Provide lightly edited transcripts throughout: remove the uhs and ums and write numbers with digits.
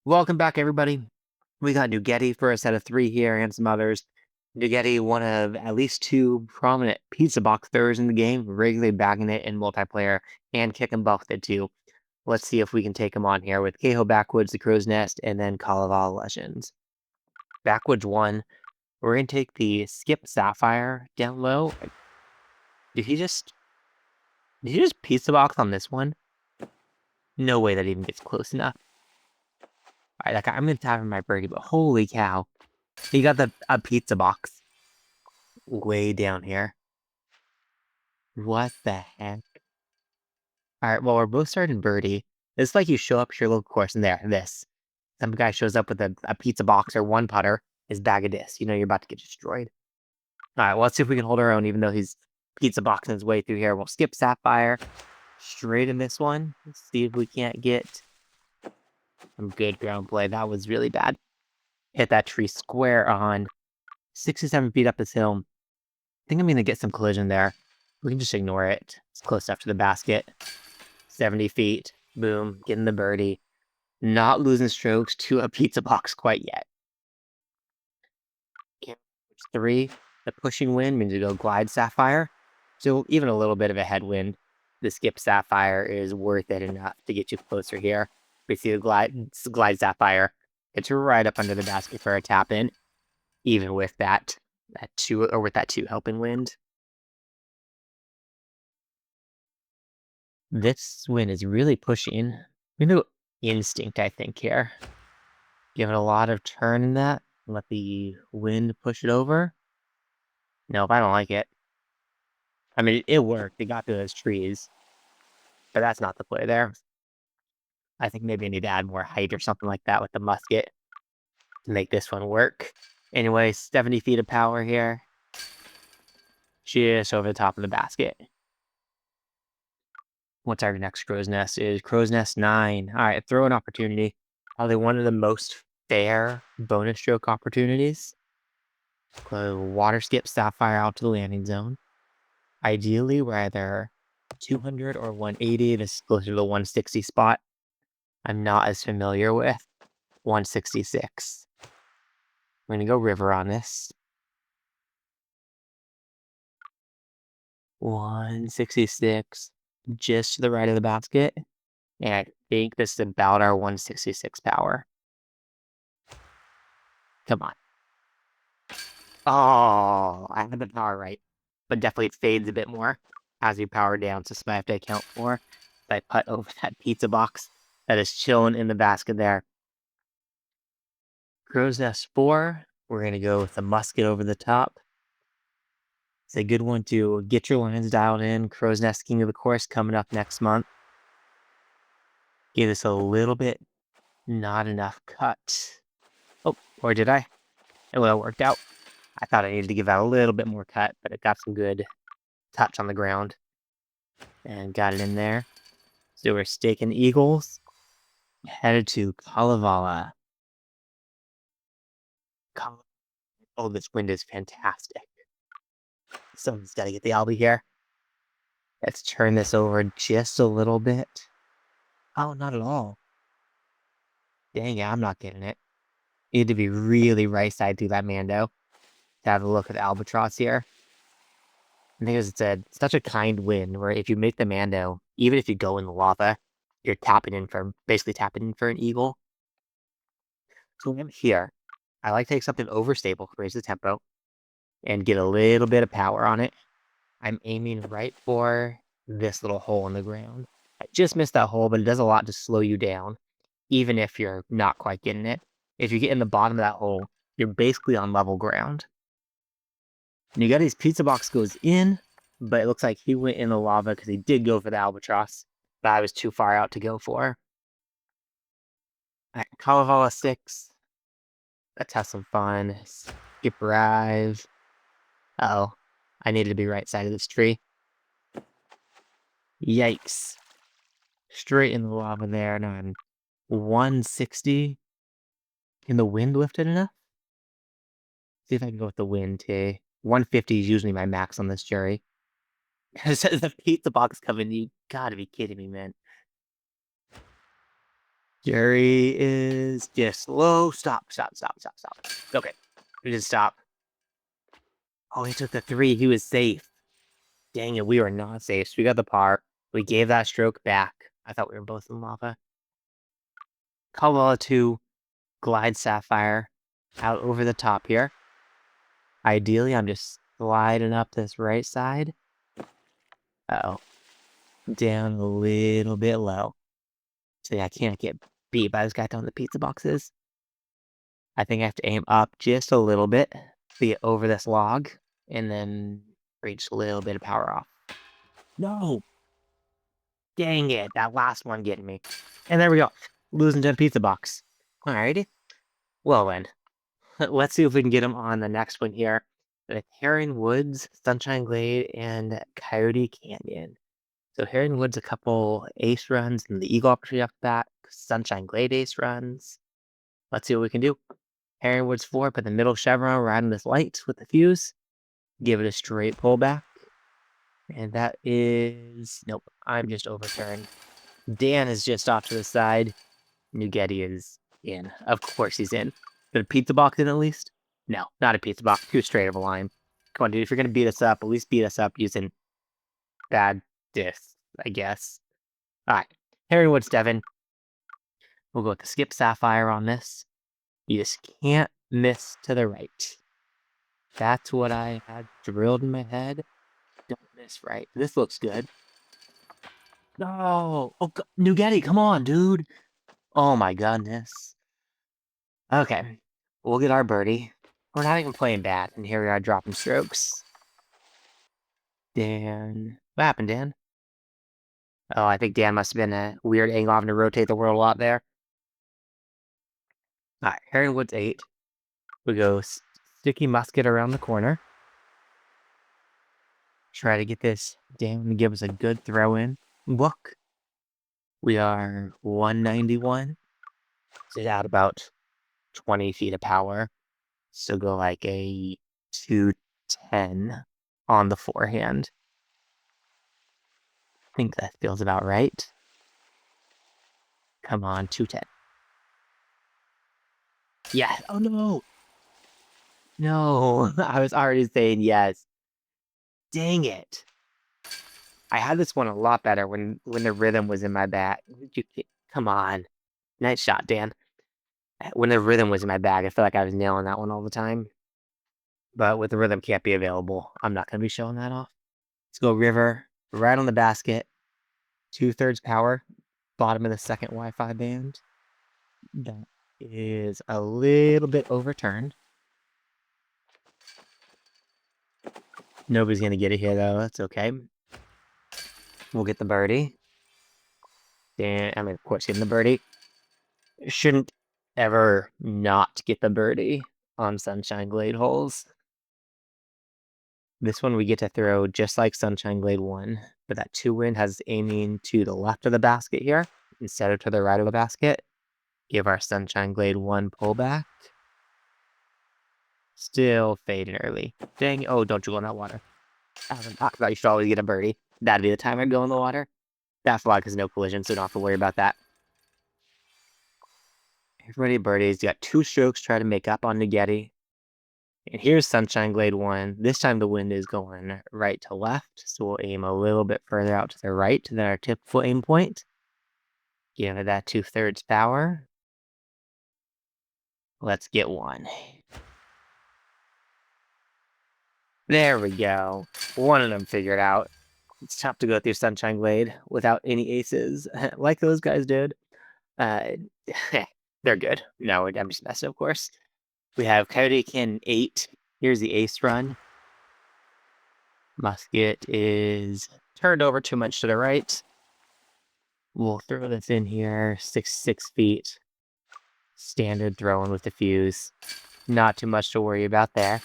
Welcome back, everybody. We got Nuggetti for a set of 3 here and some others. Nuggetti, one of at least 2 prominent pizza box throwers in the game, regularly bagging it in multiplayer and kicking butt with it too. Let's see if we can take him on here with Cahill Backwoods, the Crow's Nest, and then Kavala Legends. Backwoods 1, we're going to take the Skip Sapphire down low. Did he just pizza box on this one? No way that even gets close enough. All right, I'm going to tap in my birdie, but holy cow. He got a pizza box way down here. What the heck? All right, well, we're both starting birdie. It's like you show up to your local course and this. Some guy shows up with a pizza box or one putter, his bag of discs. You know you're about to get destroyed. All right, well, let's see if we can hold our own, even though he's pizza boxing his way through here. We'll skip Sapphire straight in this one. Let's see if we can't get some good ground play. That was really bad. Hit that tree square on 67 feet up this hill. I think I'm going to get some collision there. We can just ignore it. It's close enough to the basket. 70 feet. Boom. Getting the birdie. Not losing strokes to a pizza box quite yet. 3. The pushing wind means you go Glide Sapphire. So even a little bit of a headwind. The Skip Sapphire is worth it enough to get you closer here. We see the Glide Sapphire. It's right up under the basket for a tap in. Even with that 2 helping wind. This wind is really pushing. We do instinct, I think, here. Give it a lot of turn in that. Let the wind push it over. Nope, I don't like it. I mean, it worked. It got through those trees. But that's not the play there. I think maybe I need to add more height or something like that with the musket to make this one work. Anyway, 70 feet of power here. Just over the top of the basket. What's our next Crow's Nest? Is Crow's Nest 9. All right, throw an opportunity. Probably one of the most fair bonus stroke opportunities. Water skip Sapphire out to the landing zone. Ideally, we're either 200 or 180. This is closer to the 160 spot. I'm not as familiar with 166. I'm going to go river on this. 166, just to the right of the basket. And I think this is about our 166 power. Come on. Oh, I had the power right. But definitely it fades a bit more as we power down. So I have to account for if I putt over that pizza box that is chilling in the basket there. Crow's Nest 4. We're going to go with the musket over the top. It's a good one to get your lines dialed in. Crow's Nest King of the Course coming up next month. Give this a little bit, not enough cut. Oh, or did I? It well worked out. I thought I needed to give that a little bit more cut, but it got some good touch on the ground. And got it in there. So we're staking eagles. Headed to Kavala. Oh, this wind is fantastic. Someone's got to get the Albie here. Let's turn this over just a little bit. Oh, not at all. Dang it, I'm not getting it. You need to be really right side through that Mando to have a look at the Albatross here. I think it's such a kind wind where if you make the Mando, even if you go in the lava, you're basically tapping in for an eagle. So I'm here. I like to take something overstable, raise the tempo, and get a little bit of power on it. I'm aiming right for this little hole in the ground. I just missed that hole, but it does a lot to slow you down, even if you're not quite getting it. If you get in the bottom of that hole, you're basically on level ground. And you got his pizza box goes in, but it looks like he went in the lava because he did go for the albatross, but I was too far out to go for. All right, Kavala 6. Let's have some fun. Skip Rise. Uh-oh. I needed to be right side of this tree. Yikes. Straight in the lava there, and I'm 160. Can the wind lift it enough? See if I can go with the wind, too. 150 is usually my max on this jury. It says the pizza box coming. You gotta be kidding me, man. Jerry is just slow. Stop. Okay. We just stop. Oh, he took the 3. He was safe. Dang it, we were not safe. So we got the par. We gave that stroke back. I thought we were both in lava. Kavala 2, Glide Sapphire, out over the top here. Ideally, I'm just sliding up this right side. Uh-oh. Down a little bit low. So yeah, I can't get beat by this guy throwing the pizza boxes. I think I have to aim up just a little bit to get over this log, and then reach a little bit of power off. No! Dang it, that last one getting me. And there we go. Losing to the pizza box. Alrighty. Well then, let's see if we can get him on the next one here. With Heron Woods, Sunshine Glade, and Coyote Canyon. So Heron Woods a couple ace runs, and the Eagle opportunity off the bat. Sunshine Glade ace runs. Let's see what we can do. Heron Woods 4, put the middle chevron right on this light with the fuse. Give it a straight pullback. And that is... Nope, I'm just overturned. Dan is just off to the side. Nuggetti is in. Of course he's in. But a pizza box in at least? No, not a pizza box. Too straight of a line. Come on, dude. If you're going to beat us up, at least beat us up using bad discs, I guess. All right. Heron Woods 7. We'll go with the skip sapphire on this. You just can't miss to the right. That's what I had drilled in my head. Don't miss right. This looks good. No! Oh, Nuggetti, come on, dude! Oh my goodness. Okay. We'll get our birdie. We're not even playing bad, and here we are dropping strokes. Dan. What happened, Dan? Oh, I think Dan must have been a weird angle having to rotate the world a lot there. Alright, Heron Woods 8. We go sticky musket around the corner. Try to get this down to give us a good throw in. Look. We are 191. So out about 20 feet of power. So go like a 210 on the forehand. I think that feels about right. Come on, 210. Yeah. Oh no. No. I was already saying yes. Dang it. I had this one a lot better when the rhythm was in my bag. Come on. Nice shot, Dan. When the rhythm was in my bag, I feel like I was nailing that one all the time. But with the rhythm can't be available, I'm not going to be showing that off. Let's go river, right on the basket. 2/3 power, bottom of the second Wi-Fi band. That is a little bit overturned. Nobody's going to get it here, though. That's okay. We'll get the birdie. Of course, getting the birdie. Shouldn't ever not get the birdie on Sunshine Glade holes. This one we get to throw just like Sunshine Glade 1, but that 2-wind has aiming to the left of the basket here instead of to the right of the basket. Give our Sunshine Glade 1 pullback. Still fading early. Dang, oh, don't you go in that water. I haven't talked about you should always get a birdie. That'd be the time I'd go in the water. That's why, because no collision, so don't have to worry about that. Everybody birdies. You got 2 strokes, try to make up on Nuggetti. And here's Sunshine Glade 1. This time the wind is going right to left, so we'll aim a little bit further out to the right than our typical aim point. Give it that 2/3 power. Let's get one. There we go. One of them figured out. It's tough to go through Sunshine Glade without any aces, like those guys did. Uh, they're good. No, I'm just messing, of course. We have Coyote Canyon 8. Here's the ace run. Musket is turned over too much to the right. We'll throw this in here, 6 feet. Standard throwing with the fuse. Not too much to worry about there.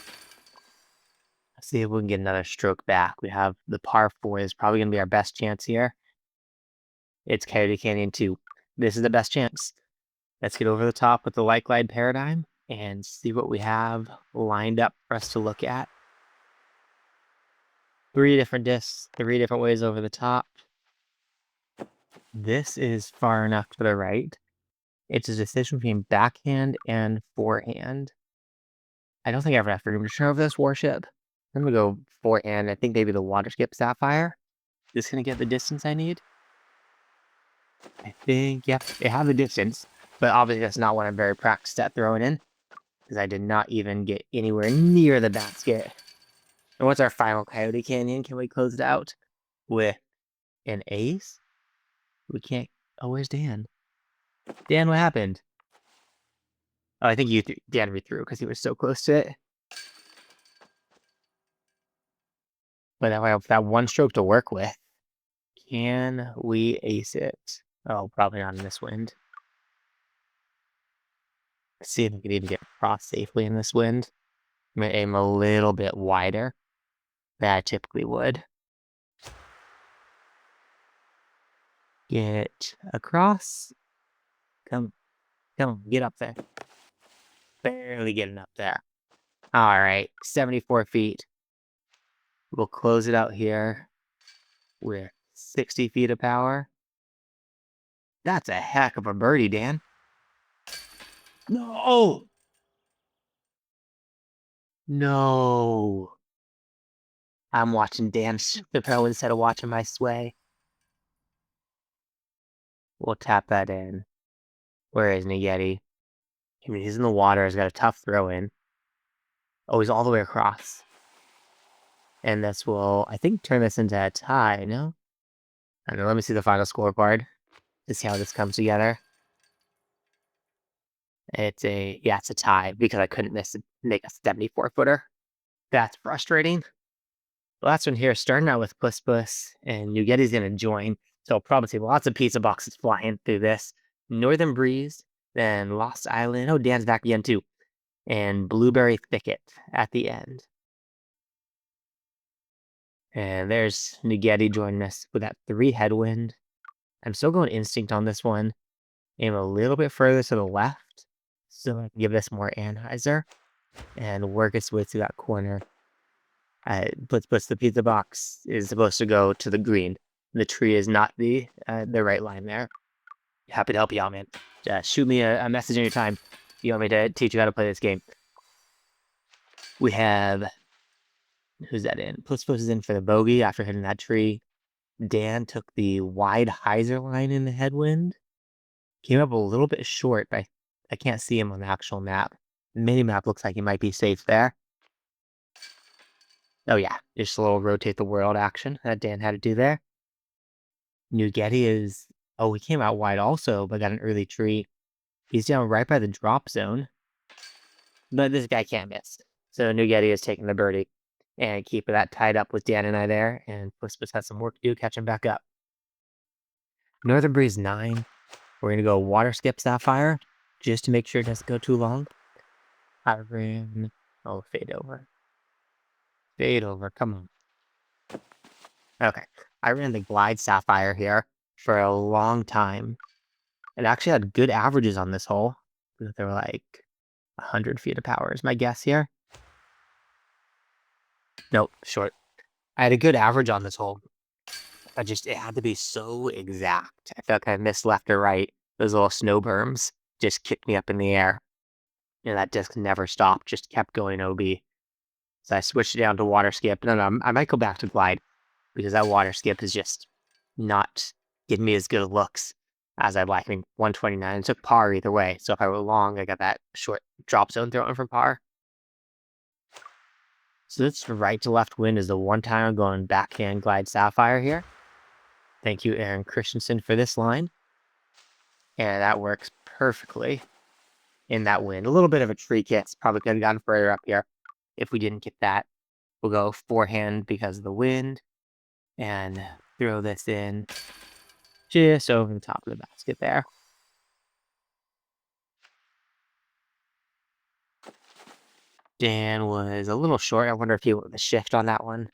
Let's see if we can get another stroke back. We have the par 4 is probably going to be our best chance here. It's Coyote Canyon 2. This is the best chance. Let's get over the top with the light glide paradigm and see what we have lined up for us to look at. 3 different discs, 3 different ways over the top. This is far enough to the right It's a decision between backhand and forehand. I don't think I have enough room to turn over this warship. I'm gonna go forehand. I think maybe the water skip sapphire is gonna get the distance I need. I think, yeah, it had the distance, but obviously that's not what I'm very practiced at throwing in, because I did not even get anywhere near the basket. And what's our final Coyote Canyon? Can we close it out with an ace? We can't. Oh, where's Dan? Dan, what happened? Oh, I think Dan rethrew because he was so close to it. But now I have that one stroke to work with. Can we ace it? Oh, probably not in this wind. Let's see if we can even get across safely in this wind. I'm gonna aim a little bit wider than I typically would. Get across. Come, get up there. Barely getting up there. All right, 74 feet. We'll close it out here with 60 feet of power. That's a heck of a birdie, Dan. No! No! I'm watching Dan shoot the pro instead of watching my sway. We'll tap that in. Where is Nageti? I mean, he's in the water. He's got a tough throw in. Oh, he's all the way across. And this will, I think, turn this into a tie, no? I don't know. Let me see the final scorecard to see how this comes together. It's a tie because I couldn't make a 74-footer. That's frustrating. The last one here, starting out with Puss Puss, and Nuggetti's going to join. So I'll probably see lots of pizza boxes flying through this. Northern Breeze, then Lost Island. Oh, Dan's back again, too. And Blueberry Thicket at the end. And there's Nuggetti joining us with that 3 headwind. I'm still going instinct on this one. Aim a little bit further to the left so I can give this more Anheuser and work its way through that corner. Puts the pizza box is supposed to go to the green. The tree is not the right line there. Happy to help you out, man. Shoot me a message anytime you want me to teach you how to play this game. We have... Who's that in? Puss is in for the bogey after hitting that tree. Dan took the wide hyzer line in the headwind. Came up a little bit short, but I can't see him on the actual map. The mini map looks like he might be safe there. Oh yeah, just a little rotate the world action that Dan had to do there. Nuggetti is... Oh, he came out wide also, but got an early tree. He's down right by the drop zone. But this guy can't miss. So Nuggetti is taking the birdie and keeping that tied up with Dan and I there. And Puss has some work to do, catch him back up. Northern Breeze 9. We're going to go Water Skip Sapphire just to make sure it doesn't go too long. I ran... Oh, fade over. Fade over, come on. Okay. I ran the Glide Sapphire here for a long time. It actually had good averages on this hole. They were like 100 feet of power is my guess here. Nope, short. I had a good average on this hole. It had to be so exact. I felt like I missed left or right. Those little snow berms just kicked me up in the air. And that disc never stopped, just kept going OB. So I switched it down to water skip. No, I might go back to glide because that water skip is just not giving me as good of looks as I'd like. I mean, 129. It took par either way. So if I were long, I got that short drop zone thrown from par. So this right to left wind is the one time I'm going backhand glide sapphire here. Thank you, Aaron Christensen, for this line. And that works perfectly in that wind. A little bit of a tree kiss. Probably could have gotten further up here if we didn't get that. We'll go forehand because of the wind. And throw this in just over the top of the basket there. Dan was a little short. I wonder if he went with a shift on that one.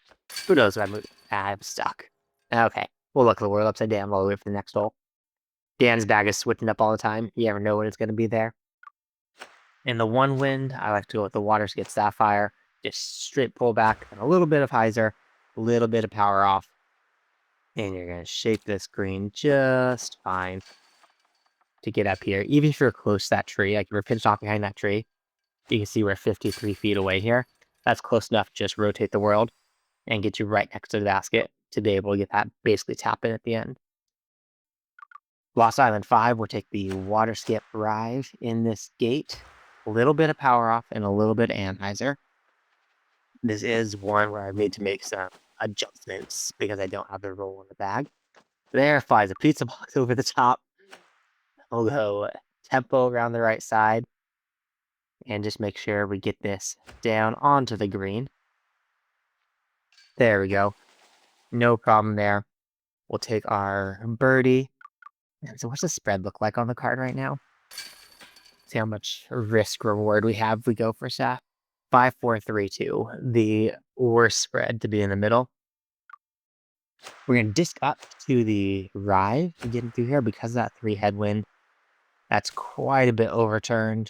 Who knows if I moved? I'm stuck. Okay. We'll look the world upside down all the way for the next hole. Dan's bag is switching up all the time. You never know when it's going to be there. In the one wind, I like to go with the water skip sapphire. Just straight pull back and a little bit of hyzer, a little bit of power off. And you're going to shape this green just fine. to get up here. Even if you're close to that tree, like if you're pinched off behind that tree, you can see we're 53 feet away here. That's close enough to just rotate the world and get you right next to the basket to be able to get that basically tap in at the end. Lost Island 5, we'll take the water skip drive in this gate. A little bit of power off and a little bit of anhyzer. This is one where I need to make some adjustments because I don't have the roll in the bag. There flies a pizza box over the top. We'll go tempo around the right side and just make sure we get this down onto the green. There we go. No problem there. We'll take our birdie. And so what's the spread look like on the card right now? See how much risk reward we have if we go for staff. 5, 4, 3, 2. The worst spread to be in the middle. We're going to disc up to the ride and get through here because of that 3 headwind. That's quite a bit overturned.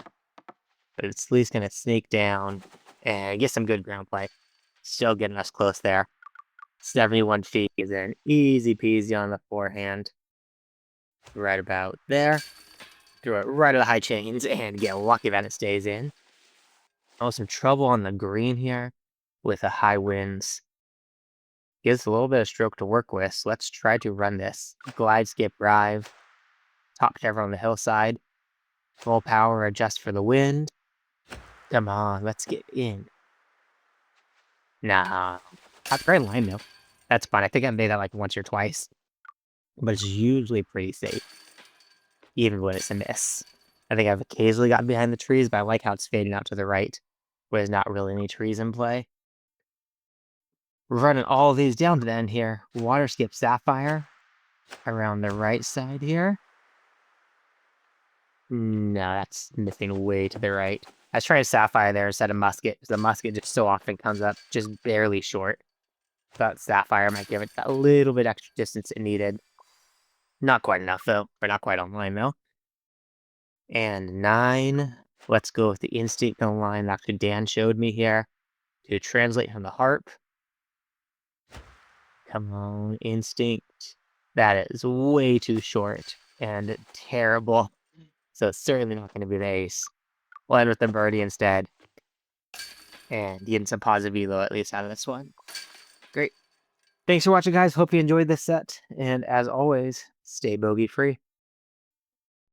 But it's at least going to sneak down and get some good ground play. Still getting us close there. 71 feet is an easy peasy on the forehand. Right about there. Throw it right at the high chains and get lucky that it stays in. Oh, some trouble on the green here with the high winds. Gives a little bit of stroke to work with, so let's try to run this. Glide, skip, drive. Top cover on the hillside. Full power, adjust for the wind. Come on, let's get in. Nah. Not great line though. That's fine. I think I made that like once or twice. But it's usually pretty safe. Even when it's a miss. I think I've occasionally gotten behind the trees, but I like how it's fading out to the right. Where there's not really any trees in play. We're running all of these down to the end here. Water skip Sapphire. Around the right side here. No, that's missing way to the right. I was trying Sapphire there instead of Musket, because the Musket just so often comes up just barely short. Thought Sapphire might give it that little bit extra distance it needed. Not quite enough, though. Or not quite online, though. And 9. Let's go with the Instinct on the line that actually Dan showed me here. To translate from the harp. Come on, Instinct. That is way too short and terrible. So it's certainly not going to be the ace. We'll end with the birdie instead. And getting some positive elo at least out of this one. Great. Thanks for watching, guys. Hope you enjoyed this set. And as always, stay bogey free.